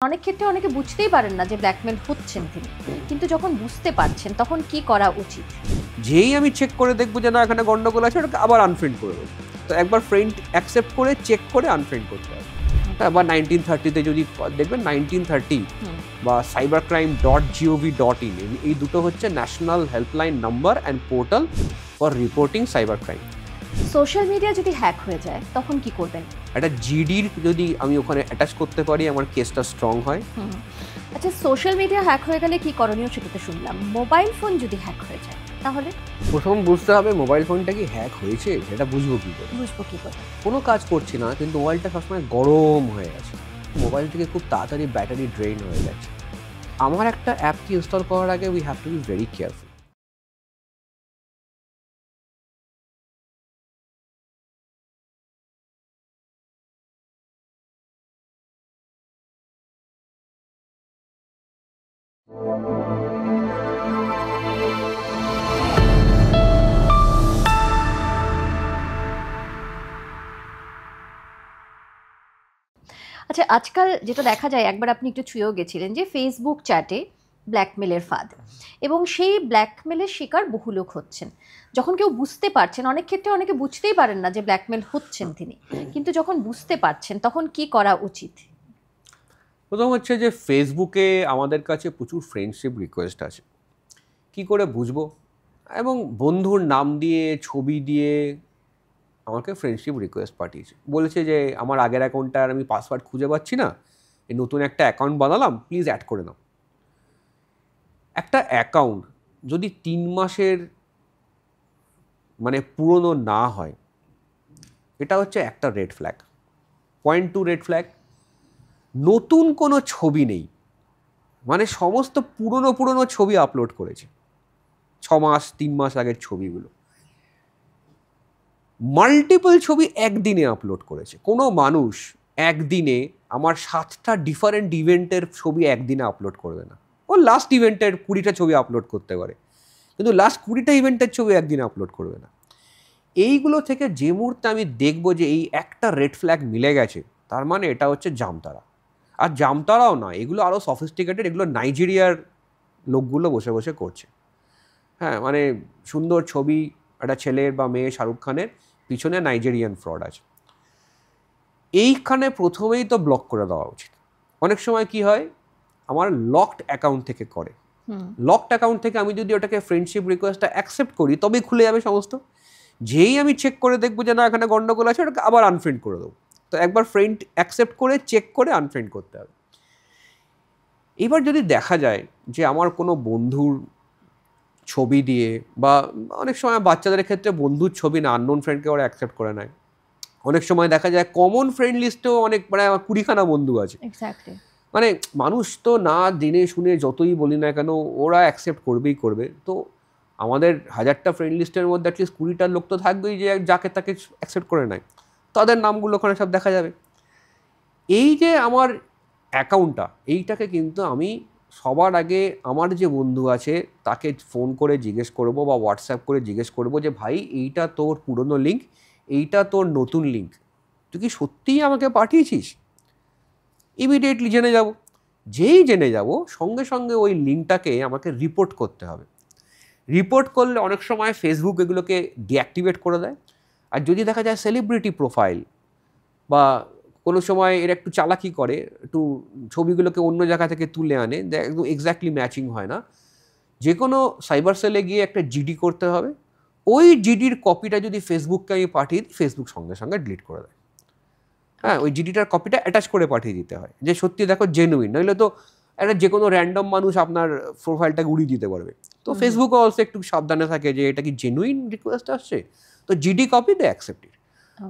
অনেক ক্ষেত্রে অনেকে বুঝতেই পারেন না যে ব্ল্যাকমেল হচ্ছেন তিনি, কিন্তু যখন বুঝতে পারছেন তখন কি করা উচিত? যেই আমি চেক করে দেখবো যে না এখানে গন্ডগোল আছে, ওটাকে আবার আনফ্রেন্ড করে দেবো। তো একবার ফ্রেন্ড অ্যাকসেপ্ট করে চেক করে আনফ্রেন্ড করতে হবে। হ্যাঁ, বা 1930 যদি দেখবেন 1930 বা cybercrime.gov.in, এই দুটো হচ্ছে national helpline number and portal for reporting cyber crime. Social media যদি হ্যাক হয়ে যায় তখন কি করবেন? একটা জিডির যদি আমি ওখানে অ্যাটাচ করতে পারি, আমার কেসটা স্ট্রং হয়। আচ্ছা, সোশ্যাল মিডিয়া হ্যাক হয়ে গেলে কি করণীয় সেটা তো শুনলাম। মোবাইল ফোন যদি হ্যাক হয়ে যায় তাহলে? প্রথম বুঝতে হবে মোবাইল ফোনটা কি হ্যাক হয়েছে, সেটা বুঝবো কী করে? বুঝবো কি করে? কোনো কাজ করছি না, কিন্তু মোবাইলটা সবসময় গরম হয়ে গেছে, মোবাইল থেকে খুব তাড়াতাড়ি ব্যাটারি ড্রেন হয়ে যাচ্ছে। আমার একটা অ্যাপকে ইনস্টল করার আগে we have two be very careful. আচ্ছা, আজকাল যেটা দেখা যায়, একবার আপনি একটু ছুঁয়েও গেছিলেন যে ফেসবুক চ্যাটে ব্ল্যাকমেলের ফাঁদ, এবং সেই ব্ল্যাকমেলের শিকার বহু লোক হচ্ছেন। যখন কেউ বুঝতে পারছেন, অনেক ক্ষেত্রে অনেকে বুঝতেই পারেন না যে ব্ল্যাকমেল হচ্ছেন তিনি, কিন্তু যখন বুঝতে পারছেন তখন কি করা উচিত? প্রথম হচ্ছে যে ফেসবুকে আমাদের কাছে প্রচুর ফ্রেন্ডশিপ রিকোয়েস্ট আছে, কি করে বুঝবো? এবং বন্ধুর নাম দিয়ে ছবি দিয়ে আমাকে ফ্রেন্ডশিপ রিকোয়েস্ট পাঠিয়েছে, বলেছে যে আমার আগের অ্যাকাউন্টটার আমি পাসওয়ার্ড খুঁজে পাচ্ছি না, এই নতুন একটা অ্যাকাউন্ট বানালাম, প্লিজ অ্যাড করে নাও। একটা অ্যাকাউন্ট যদি 3 মাসের পুরনো না হয়, এটা হচ্ছে একটা red flag. Point 2 red flag, নতুন কোনো ছবি নেই, সমস্ত পুরনো পুরনো ছবি আপলোড করেছে, 6 মাস 3 মাস আগের ছবিগুলো। মাল্টিপল ছবি একদিনে আপলোড করেছে। কোনো মানুষ একদিনে আমার 7টা ডিফারেন্ট ইভেন্টের ছবি একদিনে আপলোড করবে না। ও লাস্ট ইভেন্টের 20টা ছবি আপলোড করতে পারে, কিন্তু লাস্ট 20টা ইভেন্টের ছবি একদিনে আপলোড করবে না। এইগুলো থেকে যে মুহূর্তে আমি দেখবো যে এই একটা রেড ফ্ল্যাগ মিলে গেছে, তার মানে এটা হচ্ছে জামতারা। আর জামতারাও না, এগুলো আরও সফিস্টিকেটেড, এগুলো নাইজেরিয়ার লোকগুলো বসে বসে করছে। হ্যাঁ, সুন্দর ছবি একটা ছেলের বা মেয়ে শাহরুখ খানের, পিছনে নাইজেরিয়ান ফ্রড আছে। এইখানে প্রথমেই তো ব্লক করে দেওয়া উচিত। অনেক সময় কি হয়, আমার লকড অ্যাকাউন্ট থেকে করে, লকড অ্যাকাউন্ট থেকে আমি যদি ওটাকে ফ্রেন্ডশিপ রিকোয়েস্টটা অ্যাকসেপ্ট করি তবেই খুলে যাবে সমস্ত। যেই আমি চেক করে দেখবো যে না এখানে গন্ডগোল আছে, ওটাকে আবার আনফ্রেন্ড করে দেবো। তো একবার ফ্রেন্ড অ্যাকসেপ্ট করে চেক করে আনফ্রেন্ড করতে হবে। এবার যদি দেখা যায় যে আমার কোনো বন্ধুর ছবি দিয়ে, বা অনেক সময় বাচ্চাদের ক্ষেত্রে বন্ধুর ছবি না, আননোন ফ্রেন্ডকে ওরা অ্যাকসেপ্ট করে নেয়। অনেক সময় দেখা যায় কমন ফ্রেন্ড লিস্টেও অনেক আমার 20খানা বন্ধু আছে। এক্স্যাক্টলি। মানুষ তো না জেনে শুনে যতই বলি না কেন, ওরা অ্যাকসেপ্ট করবেই করবে। তো আমাদের 1000টা ফ্রেন্ড লিস্টের মধ্যে অ্যাটলিস্ট 20টা লোক তো থাকবেই যে যাকে তাকে অ্যাকসেপ্ট করে নেয়, তাদের নামগুলো ওখানে সব দেখা যাবে। এই যে আমার অ্যাকাউন্টটা, এইটাকে কিন্তু আমি সবার আগে আমার যে বন্ধু আছে তাকে ফোন করে জিজ্ঞেস করব বা হোয়াটসঅ্যাপ করে জিজ্ঞেস করব যে ভাই এইটা তোর পুরনো লিঙ্ক, এইটা তোর নতুন লিঙ্ক, তুই কি সত্যিই আমাকে পাঠিয়েছিস? ইমিডিয়েটলি জেনে যাব। যেই জেনে যাব, সঙ্গে সঙ্গে ওই লিঙ্কটাকে আমাকে রিপোর্ট করতে হবে। রিপোর্ট করলে অনেক সময় ফেসবুক এগুলোকে ডিঅ্যাক্টিভেট করে দেয়। আর যদি দেখা যায় সেলিব্রিটি প্রোফাইল, বা কোনো সময় এরা একটু চালাকি করে, একটু ছবিগুলোকে অন্য জায়গা থেকে তুলে আনে, একদম এক্স্যাক্টলি ম্যাচিং হয় না, যে কোনো সাইবার সেলে গিয়ে একটা জিডি করতে হবে। ওই জিডির কপিটা যদি ফেসবুককে আমি পাঠিয়ে দিই, ফেসবুক সঙ্গে সঙ্গে ডিলিট করে দেয়। হ্যাঁ, ওই জিডিটার কপিটা অ্যাটাচ করে পাঠিয়ে দিতে হয় যে সত্যি দেখো জেনুইন, নইলে তো একটা যে কোনো র্যান্ডম মানুষ আপনার প্রোফাইলটাকে উড়িয়ে দিতে পারবে। তো ফেসবুকও অলসো একটু সাবধানে থাকে যে এটা কি জেনুইন রিকোয়েস্ট আসছে, তো GD copy they accept it.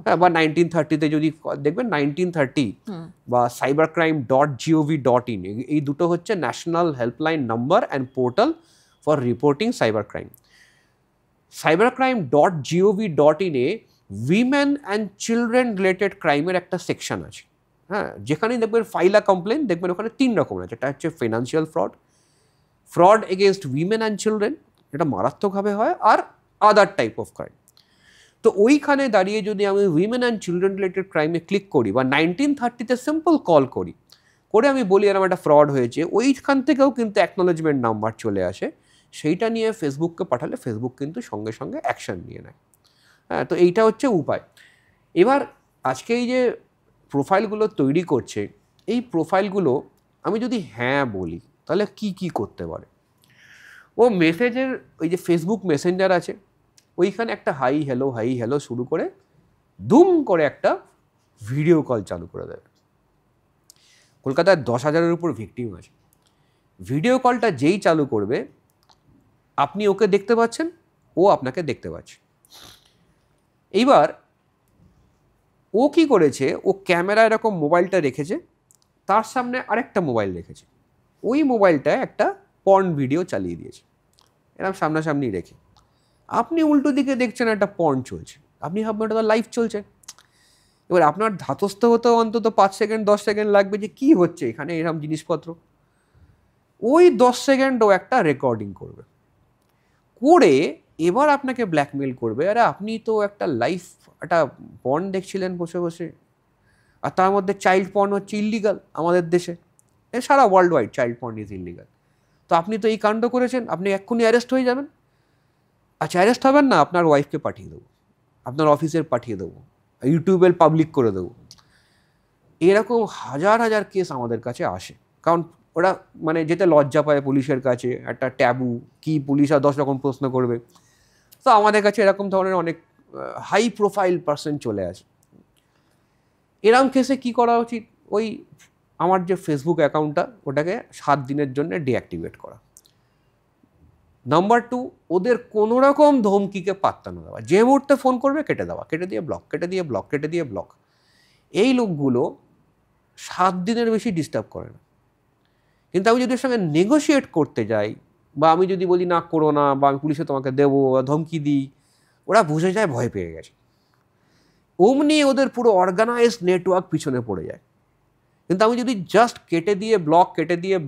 হ্যাঁ, বা 1930 যদি দেখবেন 1930 বা cybercrime.gov.in, এই দুটো হচ্ছে national helpline number and portal for reporting cyber crime. cybercrime.gov.in এ উইমেন অ্যান্ড চিলড্রেন রিলেটেড ক্রাইমের একটা সেকশন আছে। হ্যাঁ, যেখানেই দেখবেন ফাইল আ কমপ্লেন, দেখবেন ওখানে 3 রকমের আছে। একটা হচ্ছে financial fraud, fraud against women and children, এটা মারাত্মকভাবে হয়, আর আদার টাইপ অফ ক্রাইম। তো ওইখানে দাঁড়িয়ে যদি আমি উইমেন অ্যান্ড চিলড্রেন রিলেটেড ক্রাইমে ক্লিক করি বা 1930-তে সিম্পল কল করি, করে আমি বলি এরকম একটা ফ্রড হয়েছে, ওইখান থেকেও কিন্তু অ্যাকনোলেজমেন্ট নাম্বার চলে আসে, সেইটা নিয়ে ফেসবুককে পাঠালে ফেসবুক কিন্তু সঙ্গে সঙ্গে অ্যাকশন নিয়ে নেয়। হ্যাঁ, তো এইটা হচ্ছে উপায়। এবার আজকে এই যে প্রোফাইলগুলো তৈরি করছে, এই প্রোফাইলগুলো আমি যদি হ্যাঁ বলি তাহলে কি কি করতে পারে। ও মেসেজের ওই যে ফেসবুক মেসেঞ্জার আছে, ওইখানে একটা হাই হ্যালো শুরু করে দুম করে একটা ভিডিও কল চালু করে দেবে। কলকাতায় 10,000-এর উপর ভিকটিম আছে। ভিডিও কলটা যেই চালু করবে, আপনি ওকে দেখতে পাচ্ছেন, ও আপনাকে দেখতে পাচ্ছে। এইবার ও কি করেছে, ও ক্যামেরা এরকম মোবাইলটা রেখেছে, তার সামনে আরেকটা মোবাইল রেখেছে, ওই মোবাইলটায় একটা পর্ন ভিডিও চালিয়ে দিয়েছে এরকম সামনাসামনি রেখে। আপনি উল্টো দিকে দেখছেন একটা পর্ন চলছে, আপনি ভাববেন ওটা তো লাইভ চলছে। এবার আপনার ধাতস্থ হতেও অন্তত 5 সেকেন্ড 10 সেকেন্ড লাগবে যে কি হচ্ছে এখানে এরকম জিনিসপত্র। ওই 10 সেকেন্ড ও একটা রেকর্ডিং করবে, করে এবার আপনাকে ব্ল্যাকমেল করবে, আরে আপনি তো একটা লাইভ একটা পর্ন দেখছিলেন বসে বসে, আর তার মধ্যে চাইল্ড পর্ন হচ্ছে ইল্লিগাল আমাদের দেশে, সারা world wide child porn is illegal, তো আপনি তো এই কাণ্ড করেছেন, আপনি এক্ষুনি অ্যারেস্ট হয়ে যাবেন। আচ্ছা, অ্যারেস্ট হবেন না, আপনার ওয়াইফকে পাঠিয়ে দেবো, আপনার অফিসের পাঠিয়ে দেবো, ইউটিউবে পাবলিক করে দেবো। এরকম হাজার হাজার কেস আমাদের কাছে আসে, কারণ ওরা মানে যেতে লজ্জা পায় পুলিশের কাছে, একটা ট্যাবু কি, পুলিশ আর 10 রকম প্রশ্ন করবে। তো আমাদের কাছে এরকম ধরনের অনেক হাই প্রোফাইল পার্সন চলে আসে। এরকম কেসে কি করা উচিত, ওই আমার যে ফেসবুক অ্যাকাউন্টটা ওটাকে 7 দিনের জন্য ডিঅ্যাক্টিভেট করা। নাম্বার 2, ওদের কোনো রকম ধমকিকে পাত্তা না দেওয়া, যে মুহূর্তে ফোন করবে কেটে দেওয়া, কেটে দিয়ে ব্লক, কেটে দিয়ে ব্লক, কেটে দিয়ে ব্লক। এই লোকগুলো 7 দিনের বেশি ডিস্টার্ব করে না। কিন্তু আমি যদি ওর সঙ্গে নেগোশিয়েট করতে যাই, বা আমি যদি বলি না করো না, বা আমি পুলিশে তোমাকে দেবো, ধমকি দিই, ওরা বুঝে যায় ভয় পেয়ে গেছে, অমনি ওদের পুরো অর্গানাইজড নেটওয়ার্ক পিছনে পড়ে যায়। কিন্তু আমি যদি জাস্ট কেটে দিয়ে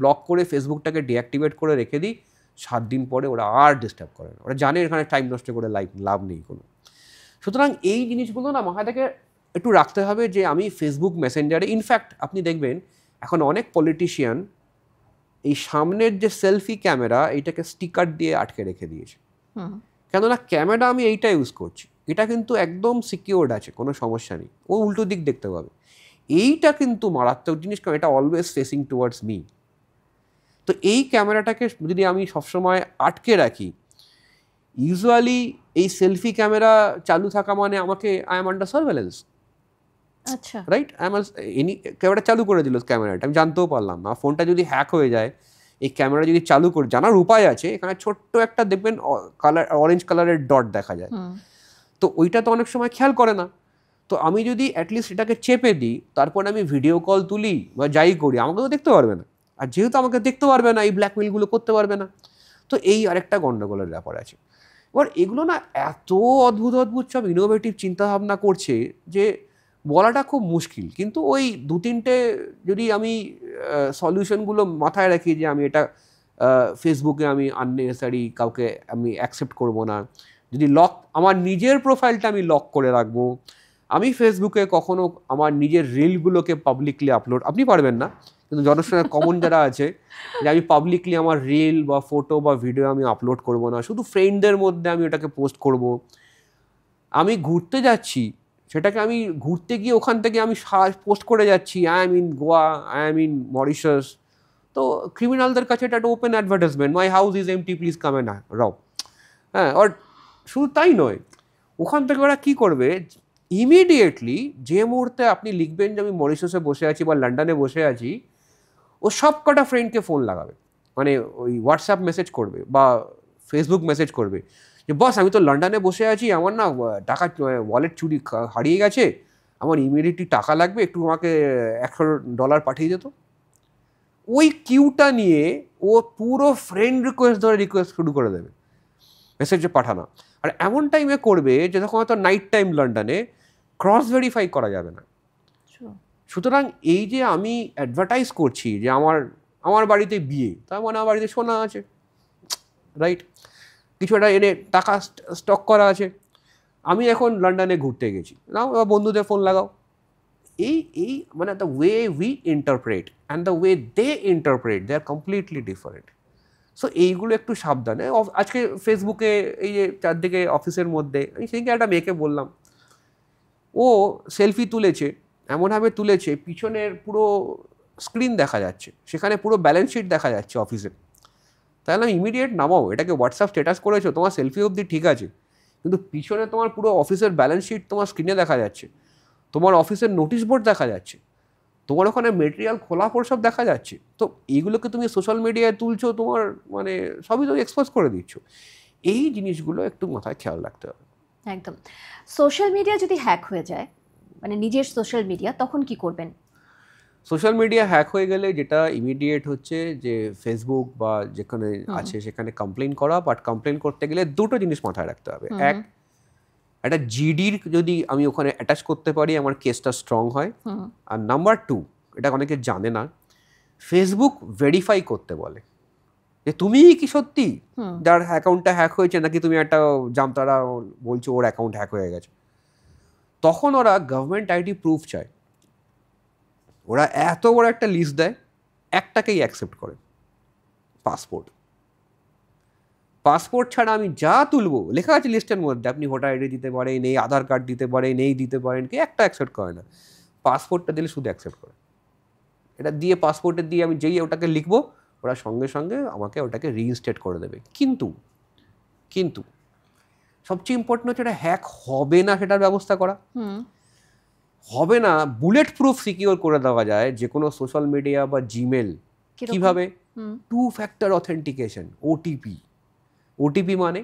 ব্লক করে ফেসবুকটাকে ডিঅ্যাক্টিভেট করে রেখে দিই, 7 দিন পরে ওরা আর ডিস্টার্ব করে না, ওরা জানে এখানে টাইম নষ্ট করে লাভ নেই কোনো। সুতরাং এই জিনিসগুলো না মাথায় থেকে একটু রাখতে হবে, যে আমি ফেসবুক মেসেঞ্জারে, ইনফ্যাক্ট আপনি দেখবেন এখন অনেক পলিটিশিয়ান এই সামনের যে সেলফি ক্যামেরা এইটাকে স্টিকার দিয়ে আটকে রেখে দিয়েছে। কেননা ক্যামেরা আমি এইটা ইউজ করছি, এটা কিন্তু একদম সিকিউরড আছে, কোনো সমস্যা নেই, ও উল্টো দিক দেখতে পাবে। এইটা কিন্তু মারাত্মক জিনিস, কারণ এটা অলওয়েজ ফেসিং টুয়ার্ডস মি। তো এই ক্যামেরাটাকে যদি আমি সবসময় আটকে রাখি, ইউজুয়ালি এই সেলফি ক্যামেরা চালু থাকা মানে আমাকে আই এম আন্ডার সার্ভেলেন্স, আচ্ছা, রাইট? এনি ক্যামেরা চালু করে দিল ক্যামেরাটা, আমি জানতেও পারলাম না। ফোনটা যদি হ্যাক হয়ে যায়, এই ক্যামেরা যদি চালু করে, জানার উপায় আছে, এখানে ছোট্ট একটা দেখবেন কালার, অরেঞ্জ কালারের ডট দেখা যায়, তো ওইটা তো অনেক সময় খেয়াল করে না। তো আমি যদি অ্যাটলিস্ট এটাকে চেপে দিই, তারপর আমি ভিডিও কল তুলি বা যাই করি, আমাকে তো দেখতে পারবে না, আর যেহেতু আমাকে দেখতে পারবে না, এই ব্ল্যাকমেলগুলো করতে পারবে না। তো এই আরেকটা গণ্ডগোলের ব্যাপার আছে। এবার এগুলো না এত অদ্ভুত অদ্ভুত সব ইনোভেটিভ চিন্তাভাবনা করছে যে বলাটা খুব মুশকিল। কিন্তু ওই 2-3টে যদি আমি সলিউশনগুলো মাথায় রাখি, যে আমি এটা ফেসবুকে আমি আননেসেসারি কাউকে আমি অ্যাকসেপ্ট করব না, যদি আমার নিজের প্রোফাইলটা আমি লক করে রাখবো, আমি ফেসবুকে কখনো আমার নিজের রিলগুলোকে পাবলিকলি আপলোড, আপনি পারবেন না কিন্তু জনসংখ্যা কমন যারা আছে, যে আমি পাবলিকলি আমার রিল বা ফটো বা ভিডিও আমি আপলোড করব না, শুধু ফ্রেন্ডদের মধ্যে আমি ওটাকে পোস্ট করব। আমি ঘুরতে যাচ্ছি, সেটাকে আমি ঘুরতে গিয়ে ওখান থেকে আমি পোস্ট করে যাচ্ছি I am in Goa, I am in Mauritius, তো ক্রিমিনালদের কাছে এটা একটা open advertisement, my house is empty please come and rob. হ্যাঁ, আর শুধু তাই নয়, ওখান থেকে ওরা কী করবে, ইমিডিয়েটলি যে মুহূর্তে আপনি লিখবেন যে আমি মরিশাসে বসে আছি বা লন্ডনে বসে আছি, ও সব কটা ফ্রেন্ডকে ফোন লাগাবে, মানে ওই হোয়াটসঅ্যাপ মেসেজ করবে বা ফেসবুক মেসেজ করবে যে বস আমি তো লন্ডনে বসে আছি, আমার না টাকা ওয়ালেট চুরি হারিয়ে গেছে, আমার ইমিডিয়েটলি টাকা লাগবে, একটু আমাকে $100 পাঠিয়ে যেত। ওই কিউটা নিয়ে ও পুরো ফ্রেন্ড রিকোয়েস্ট ধরে রিকোয়েস্ট শুরু করে দেবে, মেসেজে পাঠানো। আর এমন টাইমে করবে যে তখন হয়তো নাইট টাইম লন্ডনে, ক্রস ভেরিফাই করা যাবে না। সুতরাং এই যে আমি অ্যাডভার্টাইজ করছি যে আমার বাড়িতে বিয়ে, তার মানে আমার বাড়িতে সোনা আছে, রাইট, কিছু একটা এনে টাকা স্টক করা আছে, আমি এখন লন্ডনে ঘুরতে গেছি, নাও এবার বন্ধুদের ফোন লাগাও। এই এই মানে the way we interpret and the way they interpret they are completely different. So এইগুলো একটু সাবধানে। আজকে ফেসবুকে এই যে চারদিকে অফিসের মধ্যে আমি সেদিকে একটা মেয়েকে বললাম, ও সেলফি তুলেছে, এমনভাবে তুলেছে পিছনের পুরো স্ক্রিন দেখা যাচ্ছে, সেখানে পুরো ব্যালেন্স শিট দেখা যাচ্ছে অফিসে। তাহলে আমি ইমিডিয়েট নামাও, এটাকে হোয়াটসঅ্যাপ স্ট্যাটাস করেছো, তোমার সেলফি অবধি ঠিক আছে, কিন্তু পিছনে তোমার পুরো অফিসের ব্যালেন্স শিট তোমার স্ক্রিনে দেখা যাচ্ছে, তোমার অফিসের নোটিশ বোর্ড দেখা যাচ্ছে, তোমার ওখানে মেটেরিয়াল খোলা পর সব দেখা যাচ্ছে। তো এইগুলোকে তুমি সোশ্যাল মিডিয়ায় তুলছো, তোমার মানে সবই তুমি এক্সপোজ করে দিচ্ছ। এই জিনিসগুলো একটু মাথায় খেয়াল রাখতে হবে। একদম। সোশ্যাল মিডিয়া যদি হ্যাক হয়ে যায়, মানে নিজের সোশ্যাল মিডিয়া, তখন কি করবেন? সোশ্যাল মিডিয়া হ্যাক হয়ে গেলে যেটা ইমিডিয়েট হচ্ছে যে ফেসবুক বা যেখানে আছে সেখানে কমপ্লেন করা। বাট কমপ্লেন করতে গেলে দুটো জিনিস মাথায় রাখতে হবে। এক, একটা জিডির যদি আমি ওখানে অ্যাটাচ করতে পারি আমার কেসটা স্ট্রং হয়। আর নাম্বার টু, এটা অনেকে জানে না, ফেসবুক ভেরিফাই করতে বলে যে তুমিই কি সত্যি যার অ্যাকাউন্টটা হ্যাক হয়েছে, নাকি তুমি একটা জামতারা বলছো ওর অ্যাকাউন্ট হ্যাক হয়ে গেছে। তখন ওরা গভর্নমেন্ট আইডি প্রুফ চায়। ওরা এত বড় একটা লিস্ট দেয়, একটাকেই অ্যাকসেপ্ট করে, পাসপোর্ট। পাসপোর্ট ছাড়া আমি যা তুলবো লেখা আছে লিস্টের মধ্যে, আপনি ভোটার আইডি দিতে পারেন, এই আধার কার্ড দিতে পারেন, এই দিতে পারেন, কি একটা অ্যাকসেপ্ট করে না। পাসপোর্টটা দিলে শুধু অ্যাকসেপ্ট করে। এটা দিয়ে পাসপোর্টে দিয়ে আমি যেই ওটাকে লিখবো, ওরা সঙ্গে সঙ্গে আমাকে ওটাকে রিইনস্টেট করে দেবে। কিন্তু কিন্তু সবচেয়ে ইম্পর্টেন্ট হচ্ছে এটা হ্যাক হবে না সেটার ব্যবস্থা করা। হবে না, বুলেট প্রুফ সিকিউর করে দেওয়া যায় যে কোনো সোশ্যাল মিডিয়া বা জিমেল। কিভাবে? 2 factor অথেন্টিকেশন, ওটিপি। ওটিপি মানে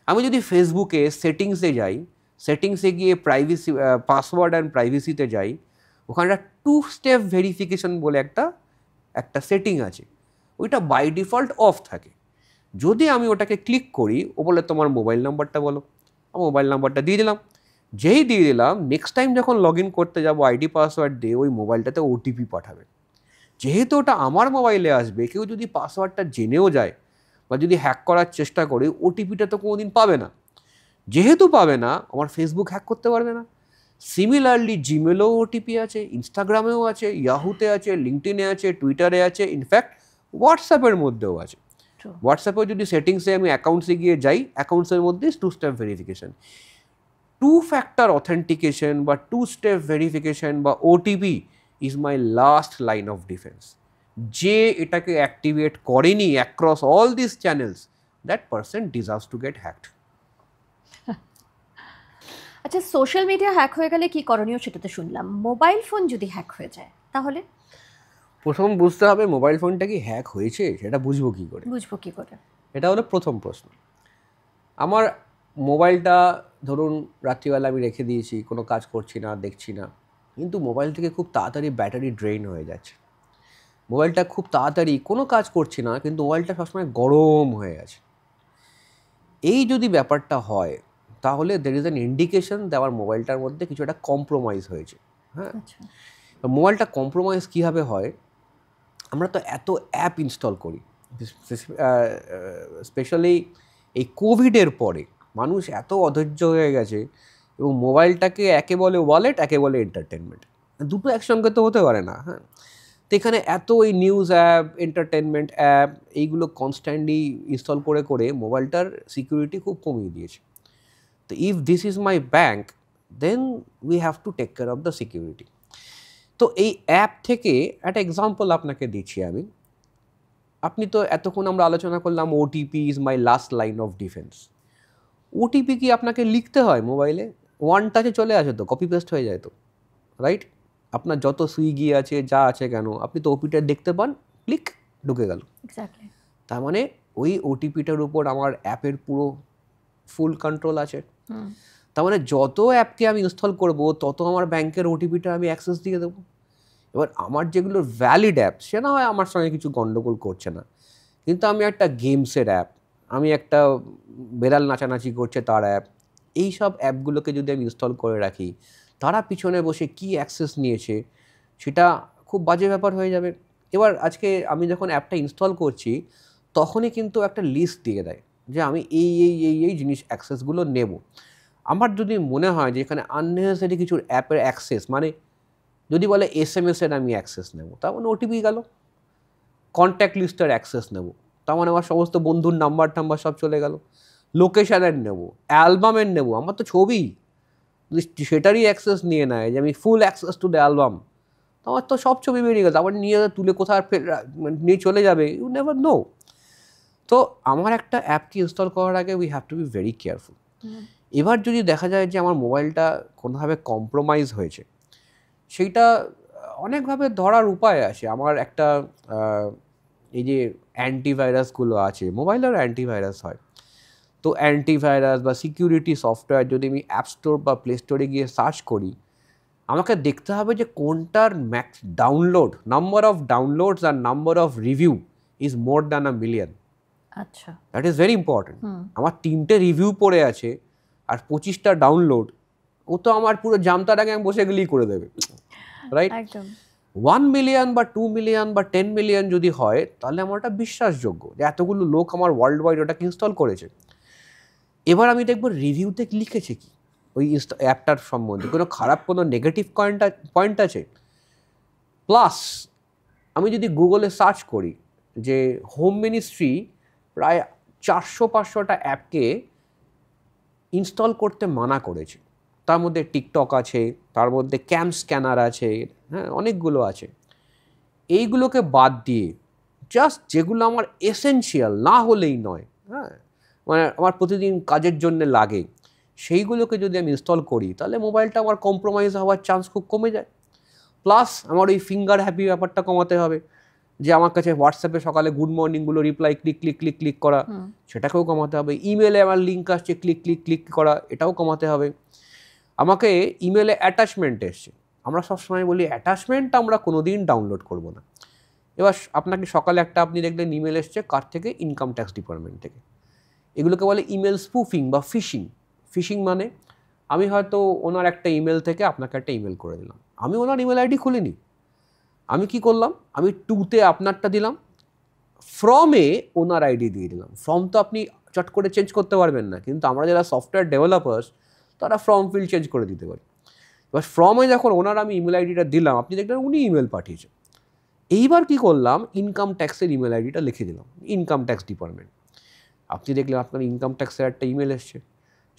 আমি যদি ফেসবুকে সেটিংসে যাই, সেটিংসে গিয়ে প্রাইভেসি, পাসওয়ার্ড অ্যান্ড প্রাইভেসিতে যাই, ওখানে 2 স্টেপ ভেরিফিকেশন বলে একটা সেটিং আছে, ওইটা বাই ডিফল্ট অফ থাকে। যদি আমি ওটাকে ক্লিক করি, ও বলে তোমার মোবাইল নাম্বারটা বলো, মোবাইল নাম্বারটা দিয়ে দিলাম। যেই দিয়ে দিলাম, নেক্সট টাইম যখন লগ ইন করতে যাবো আইডি পাসওয়ার্ড দিয়ে, ওই মোবাইলটাতে ওটিপি পাঠাবে। যেহেতু ওটা আমার মোবাইলে আসবে, কেউ যদি পাসওয়ার্ডটা জেনেও যায় বা যদি হ্যাক করার চেষ্টা করে, ওটিপিটা তো কোনোদিন পাবে না। যেহেতু পাবে না, আমার ফেসবুক হ্যাক করতে পারবে না। সিমিলারলি জিমেলেও ওটিপি আছে, ইনস্টাগ্রামেও আছে, ইয়াহুতে আছে, লিঙ্কডিনে আছে, টুইটারে আছে, ইনফ্যাক্ট হোয়াটসঅ্যাপের মধ্যেও আছে। হোয়াটসঅ্যাপেও যদি সেটিংসে আমি অ্যাকাউন্টসে গিয়ে যাই, অ্যাকাউন্টসের মধ্যে 2 স্টেপ ভেরিফিকেশন। 2 factor অথেন্টিকেশন বা 2 স্টেপ ভেরিফিকেশন বা OTP is my last line of defence. যে এটাকে অ্যাক্টিভেট করেনি across all this channels, that person deserves to get hacked. আচ্ছা, সোশ্যাল মিডিয়া হ্যাক হয়ে গেলে কি করণীয় সেটা তো শুনলাম। মোবাইল ফোন যদি হ্যাক হয়ে যায় তাহলে? প্রথম বুঝতে হবে মোবাইল ফোনটা কি হ্যাক হয়েছে, সেটা বুঝবো কী করে? এটা হলো প্রথম প্রশ্ন। আমার মোবাইলটা ধরুন রাত্রিবেলা আমি রেখে দিয়েছি, কোনো কাজ করছি না, দেখছি না, কিন্তু মোবাইল থেকে খুব তাড়াতাড়ি ব্যাটারি ড্রেন হয়ে যাচ্ছে। মোবাইলটা খুব তাড়াতাড়ি কোনো কাজ করছি না, কিন্তু মোবাইলটা সবসময় গরম হয়ে আছে। এই যদি ব্যাপারটা হয়, তাহলে দের ইজ অ্যান ইন্ডিকেশন যে আমার মোবাইলটার মধ্যে কিছু একটা কম্প্রোমাইজ হয়েছে। হ্যাঁ, মোবাইলটা কম্প্রোমাইজ কীভাবে হয়? আমরা তো এত অ্যাপ ইনস্টল করি, স্পেশালি এই কোভিডের পরে মানুষ এত অধৈর্য হয়ে গেছে, এবং মোবাইলটাকে একে বলে ওয়ালেট, একে বলে এন্টারটেনমেন্ট, দুটো একসঙ্গে তো হতে পারে না। হ্যাঁ, তো এখানে এত এই নিউজ অ্যাপ, এন্টারটেনমেন্ট অ্যাপ, এইগুলো কনস্ট্যান্টলি ইনস্টল করে করে মোবাইলটার সিকিউরিটি খুব কমিয়ে দিয়েছে। তো if this is my bank, then we have to take care of the security. তো এই অ্যাপ থেকে একটা এক্সাম্পল আপনাকে দিচ্ছি আমি। আপনি তো এতক্ষণ আমরা আলোচনা করলাম OTP is my last line of defence. OTP কি আপনাকে লিখতে হয় মোবাইলে? ওয়ান টাচে চলে আসে তো, কপি পেস্ট হয়ে যায় তো, রাইট? আপনার যত সুইগি আছে, যা আছে কেন, আপনি তো ওপিটা দেখতে পান, ক্লিক, ঢুকে গেল। তার মানে ওই ওটিপিটার উপর আমার অ্যাপের পুরো ফুল কন্ট্রোল আছে। তার মানে যত অ্যাপকে আমি ইনস্টল করব, তত আমার ব্যাংকের ওটিপিটা আমি অ্যাক্সেস দিয়ে দেবো। এবার আমার যেগুলো ভ্যালিড অ্যাপ, সে না হয় আমার সঙ্গে কিছু গণ্ডগোল করছে না, কিন্তু আমি একটা গেমসের অ্যাপ, আমি একটা বেড়াল নাচানাচি করছে তার অ্যাপ, এই সব অ্যাপগুলোকে যদি আমি ইনস্টল করে রাখি, তারা পিছনে বসে কি অ্যাক্সেস নিয়েছে সেটা খুব বাজে ব্যাপার হয়ে যাবে। এবার আজকে আমি যখন অ্যাপটা ইনস্টল করছি, তখনই কিন্তু একটা লিস্ট দিয়ে দেয় যে আমি এই এই এই এই জিনিস অ্যাক্সেসগুলো নেব। আমার যদি মনে হয় যে এখানে আননেসেসারি কিছু অ্যাপের অ্যাক্সেস, মানে যদি বলে SMS এর আমি অ্যাক্সেস নেব, তার মানে ওটিপি গেল। কন্ট্যাক্ট লিস্টের অ্যাক্সেস নেব, তার মানে আমার সমস্ত বন্ধুর নাম্বার টাম্বার সব চলে গেল। লোকেশনের নেব, অ্যালবামের নেব, আমার তো ছবি, সেটারই অ্যাক্সেস নিয়ে নেয় যে আমি ফুল অ্যাক্সেস টু দ্য অ্যালবাম, আমার তো সব ছবি বেরিয়ে গেল, আবার নিয়ে তুলে কোথায় নিয়ে চলে যাবে, ইউ নেভার নো। তো আমার একটা অ্যাপকে ইনস্টল করার আগে we have two be very careful. এবার যদি দেখা যায় যে আমার মোবাইলটা কোনোভাবে কম্প্রোমাইজ হয়েছে, সেইটা অনেকভাবে ধরার উপায় আছে। আমার একটা এই যে অ্যান্টিভাইরাসগুলো আছে, মোবাইলের অ্যান্টিভাইরাস হয়, তো অ্যান্টিভাইরাস বা সিকিউরিটি সফটওয়্যার যদি আমি অ্যাপ স্টোর বা প্লে স্টোরে গিয়ে সার্চ করি, আমাকে দেখতে হবে যে কোনটার max download, number of downloads আর number of review is more than 1 million. আচ্ছা, দ্যাট ইজ ভেরি ইম্পর্টেন্ট। আমার 3টে রিভিউ পড়ে আছে আর 25টা ডাউনলোড, ও তো আমার পুরো জামতার আগে আমি বসে গেলেই করে দেবে, রাইট? একদম। 1 মিলিয়ন বা 2 মিলিয়ন বা 10 মিলিয়ন যদি হয়, তাহলে আমার ওটা বিশ্বাসযোগ্য যে এতগুলো লোক আমার ওয়ার্ল্ড ওয়াইড ওটাকে ইনস্টল করেছে। এবার আমি দেখবো রিভিউতে লিখেছে কি ওই অ্যাপটার সম্বন্ধে, কোনো খারাপ কোনো নেগেটিভ পয়েন্ট আছে। প্লাস আমি যদি গুগলে সার্চ করি যে হোম মিনিস্ট্রি প্রায় 400-500টা অ্যাপকে ইনস্টল করতে মানা করেছে, তার মধ্যে টিকটক আছে, তার মধ্যে ক্যাম স্ক্যানার আছে, হ্যাঁ অনেকগুলো আছে। এইগুলোকে বাদ দিয়ে জাস্ট যেগুলো আমার এসেনশিয়াল না হলেই নয়, হ্যাঁ মানে আমার প্রতিদিন কাজের জন্য লাগে, সেইগুলোকে যদি আমি ইনস্টল করি, তাহলে মোবাইলটা আমার কম্প্রোমাইজ হওয়ার চান্স খুব কমে যায়। প্লাস আমার ওই ফিঙ্গার হ্যাপি ব্যাপারটা কমাতে হবে, যে আমার কাছে হোয়াটসঅ্যাপে সকালে গুড মর্নিংগুলো reply click click click click করা, সেটাকেও কমাতে হবে। ইমেলে আমার লিঙ্ক আসছে ক্লিক ক্লিক ক্লিক করা, এটাও কমাতে হবে। আমাকে ইমেলে অ্যাটাচমেন্ট এসছে, আমরা সবসময় বলি অ্যাটাচমেন্ট আমরা কোনো দিন ডাউনলোড করবো না। এবার আপনাকে সকালে একটা আপনি দেখলেন ইমেল এসছে, কার থেকে? ইনকাম ট্যাক্স ডিপার্টমেন্ট থেকে। এগুলোকে বলে ইমেল স্পুফিং বা ফিশিং। ফিশিং মানে আমি হয়তো ওনার একটা ইমেল থেকে আপনাকে একটা ইমেল করে দিলাম, আমি ওনার ইমেল আইডি খুলিনি, আমি কি করলাম, আমি টুতে আপনারটা দিলাম, ফ্রমে ওনার আইডি দিয়ে দিলাম। ফর্ম তো আপনি চট করে চেঞ্জ করতে পারবেন না, কিন্তু আমরা যারা সফটওয়্যার ডেভেলপার্স তারা ফর্ম ফিল্ড চেঞ্জ করে দিতে পারি। এবার ফর্মে যখন ওনার আমি ইমেল আইডিটা দিলাম, আপনি দেখলেন উনি ইমেল পাঠিয়েছেন। এইবার কি করলাম, ইনকাম ট্যাক্সের ইমেল আইডিটা লিখে দিলাম, ইনকাম ট্যাক্স ডিপার্টমেন্ট। আপনি দেখলেন আপনার ইনকাম ট্যাক্সের একটা ইমেল এসছে,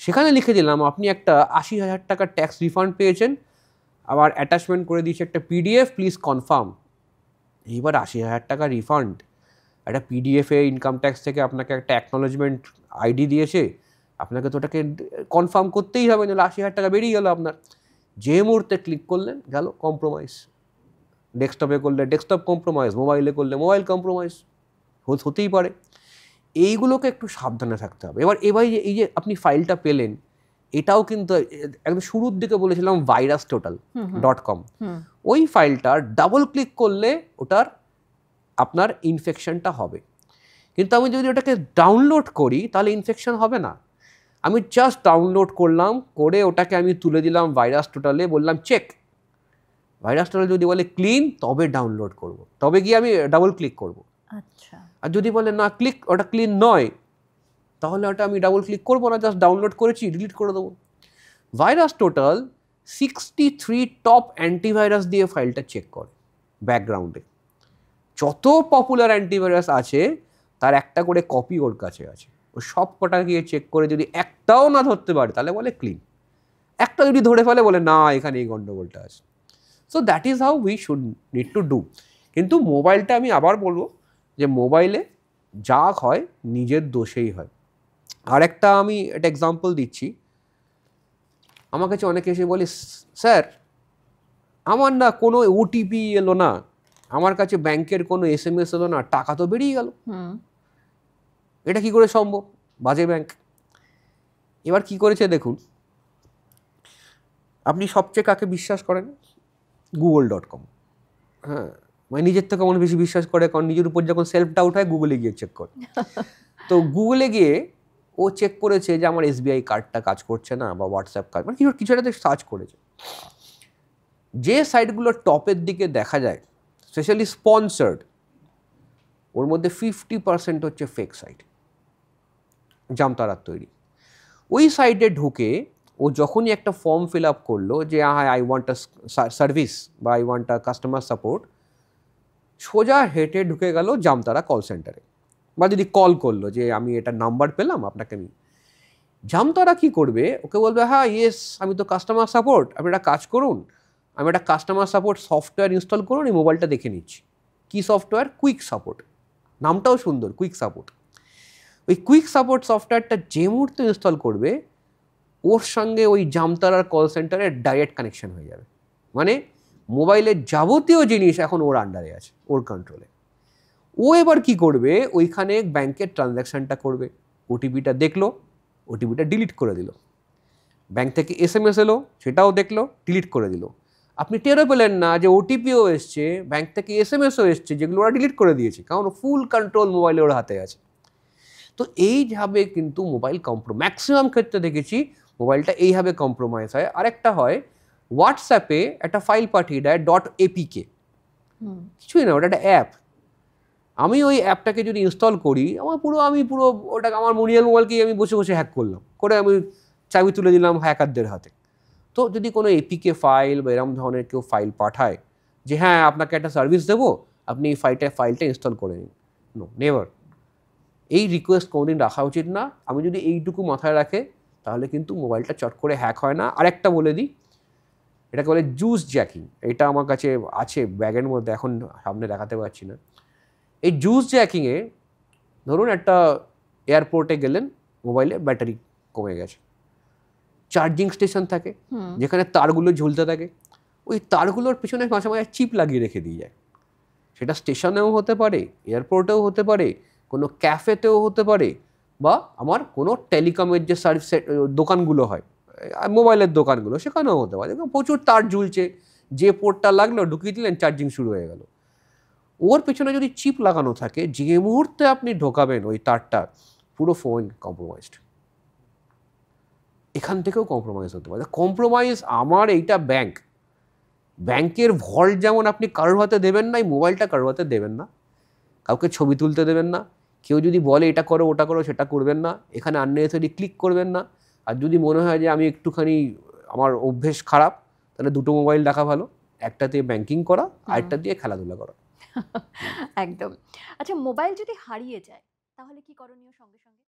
সেখানে লিখে দিলাম আপনি একটা 80,000 টাকার ট্যাক্স রিফান্ড পেয়েছেন, আবার অ্যাটাচমেন্ট করে দিয়েছে একটা PDF, প্লিজ কনফার্ম। এইবার 80,000 টাকা রিফান্ড একটা পিডিএফে ইনকাম ট্যাক্স থেকে আপনাকে একটা অ্যাকনোলেজমেন্ট আইডি দিয়েছে, আপনাকে তো ওটাকে কনফার্ম করতেই হবে, নাহলে 80,000 টাকা বেরিয়ে গেল আপনার। যে মুহূর্তে ক্লিক করলেন গেল কম্প্রোমাইজ। ডেস্কটপে করলে ডেস্কটপ কম্প্রোমাইজ, মোবাইলে করলে মোবাইল কম্প্রোমাইজ হতেই পারে। এইগুলোকে একটু সাবধানে থাকতে হবে। এবার এই যে আপনি ফাইলটা পেলেন, এটাও কিন্তু একদম শুরুর দিকে বলেছিলাম virustotal.com, ওই ফাইলটার ডাবল ক্লিক করলে ওটার আপনার ইনফেকশনটা হবে। কিন্তু আমি যদি ওটাকে ডাউনলোড করি তাহলে ইনফেকশন হবে না। আমি জাস্ট ডাউনলোড করলাম, করে ওটাকে আমি তুলে দিলাম ভাইরাসটোটালে, বললাম চেক। ভাইরাসটোটাল যদি বলে ক্লিন, তবে ডাউনলোড করব, তবে গিয়ে আমি ডাবল ক্লিক করব। আচ্ছা, আর যদি বলে না ওটা ক্লিন নয়, তাহলে ওটা আমি ডাবল ক্লিক করবো না, জাস্ট ডাউনলোড করেছি ডিলিট করে দেবো। ভাইরাসটোটাল 63 টপ অ্যান্টিভাইরাস দিয়ে ফাইলটা চেক করে ব্যাকগ্রাউন্ডে। যত পপুলার অ্যান্টিভাইরাস আছে তার একটা করে কপি ওর কাছে আছে, ও সব কটা গিয়ে চেক করে যদি একটাও না ধরতে পারে তাহলে বলে ক্লিন, একটা যদি ধরে ফেলে বলে না এখানে এই গন্ডগোলটা আছে। So that is how we should need to do. কিন্তু মোবাইলটা আমি আবার বলবো যে মোবাইলে যা হয় নিজের দোষেই হয়। আর একটা আমি একটা এক্সাম্পল দিচ্ছি, আমার কাছে অনেকে এসে বলে স্যার আমার না কোনো ওটিপি এলো না, আমার কাছে ব্যাংকের কোনো SMS এলো না, টাকা তো বেরিয়ে গেল, এটা কি করে সম্ভব, বাজে ব্যাংক। এবার কি করেছে দেখুন, আপনি সবচেয়ে কাকে বিশ্বাস করেন? google.com। হ্যাঁ, মানে নিজের থেকে আমার বেশি বিশ্বাস করে, কারণ নিজের উপর যখন সেলফ ডাউট হয় গুগলে গিয়ে চেক করে। তো গুগলে গিয়ে ও চেক করেছে যে আমার SBI কার্ডটা কাজ করছে না, বা হোয়াটসঅ্যাপ কার্ড, মানে কিছু একটা সার্চ করেছে। যে সাইটগুলো টপের দিকে দেখা যায়, স্পেশালি স্পন্সার্ড, ওর মধ্যে 50% হচ্ছে ফেক সাইট, জামতারার তৈরি। ওই সাইটে ঢুকে ও যখনই একটা ফর্ম ফিল আপ করলো যে হ্যাঁ আই ওয়ান্ট আ সার্ভিস বা I want a customer support, সোজা হেঁটে ঢুকে গেল জামতারা কল সেন্টারে, বা যদি কল করলো যে আমি এটা নাম্বার পেলাম আপনাকে, আমি জামতারা কি করবে, ওকে বলবে হ্যাঁ ইয়েস আমি তো কাস্টমার সাপোর্ট, আপনি একটা কাজ করুন, আমি একটা কাস্টমার সাপোর্ট সফটওয়্যার ইনস্টল করুন, এই মোবাইলটা দেখে নিচ্ছি। কী সফটওয়্যার? কুইক সাপোর্ট, নামটাও সুন্দর, কুইক সাপোর্ট। ওই কুইক সাপোর্ট সফটওয়্যারটা যে মুহূর্তে ইনস্টল করবে, ওর সঙ্গে ওই জামতারার কল সেন্টারের ডাইরেক্ট কানেকশন হয়ে যাবে। মানে মোবাইলের যাবতীয় জিনিস এখন ওর আন্ডারে আছে, ওর কন্ট্রোলে। ও এবার কি করবে, ওইখানে ব্যাংকের ট্রানজ্যাকশানটা করবে, ওটিপিটা দেখলো, ওটিপিটা ডিলিট করে দিল, ব্যাংক থেকে SMS এলো, সেটাও দেখলো, ডিলিট করে দিল। আপনি টেরও পেলেন না যে ওটিপিও এসছে, ব্যাংক থেকে SMSও এসছে, যেগুলো ওরা ডিলিট করে দিয়েছে, কারণ ফুল কন্ট্রোল মোবাইলে ওর হাতে আছে। তো এইভাবে কিন্তু মোবাইল ম্যাক্সিমাম ক্ষেত্রে দেখেছি মোবাইলটা এইভাবে কম্প্রোমাইজ হয়। আরেকটা হয়, হোয়াটসঅ্যাপে একটা ফাইল পাঠিয়ে দেয় .apk, কিছুই না, ওটা একটা অ্যাপ। আমি ওই অ্যাপটাকে যদি ইনস্টল করি, আমি পুরো ওটাকে আমার মনিয়াল মোবাইলকেই আমি বসে বসে হ্যাক করলাম, করে আমি চাবি তুলে দিলাম হ্যাকারদের হাতে। তো যদি কোনো APK ফাইল বা এরম ধরনের কেউ ফাইল পাঠায় যে হ্যাঁ আপনাকে একটা সার্ভিস দেবো, আপনি এই ফাইলটা ইনস্টল করে নিন, নো, নেভার। এই রিকোয়েস্ট কোনোদিন রাখা উচিত না। আমি যদি এইটুকু মাথায় রাখে, তাহলে কিন্তু মোবাইলটা চট করে হ্যাক হয় না। আরেকটা বলে দিই, এটাকে বলে জুস জ্যাকিং। এটা আমার কাছে আছে ব্যাগের মধ্যে, এখন সামনে দেখাতে পারছি না। এই জুস জ্যাকিংয়ে ধরুন একটা এয়ারপোর্টে গেলেন, মোবাইলে ব্যাটারি কমে গেছে, চার্জিং স্টেশন থাকে যেখানে তারগুলো ঝুলতে থাকে, ওই তারগুলোর পিছনে মাঝে মাঝে চিপ লাগিয়ে রেখে দিয়ে যায়। সেটা স্টেশনেও হতে পারে, এয়ারপোর্টেও হতে পারে, কোনো ক্যাফেতেও হতে পারে, বা আমার কোনো টেলিকমের যে সার্ভিস দোকানগুলো হয়, মোবাইলের দোকানগুলো, সেখানেও হতে পারে। প্রচুর তার ঝুলছে, যে পোর্টটা লাগলো ঢুকিয়ে দিলেন, চার্জিং শুরু হয়ে গেল। ওর পেছনে যদি চিপ লাগানো থাকে, যে মুহূর্তে আপনি ঢোকাবেন ওই তারটা, পুরো ফোন কম্প্রোমাইজড। এখান থেকেও কম্প্রোমাইজ হতে পারে। কম্প্রোমাইজ আমার এইটা ব্যাংকের ভল্ট যেমন আপনি কারোর হাতে দেবেন না, এই মোবাইলটা কারোর হাতে দেবেন না, কাউকে ছবি তুলতে দেবেন না, কেউ যদি বলে এটা করো ওটা করো সেটা করবেন না, এখানে আননেসেসারি ক্লিক করবেন না। আর যদি মনে হয় যে আমি একটুখানি আমার অভ্যেস খারাপ, তাহলে দুটো মোবাইল রাখা ভালো, একটা দিয়ে ব্যাংকিং করা, আরেকটা দিয়ে খেলাধুলা করা। একদম। আচ্ছা, মোবাইল যদি হারিয়ে যায় তাহলে কি করণীয় সঙ্গে সঙ্গে?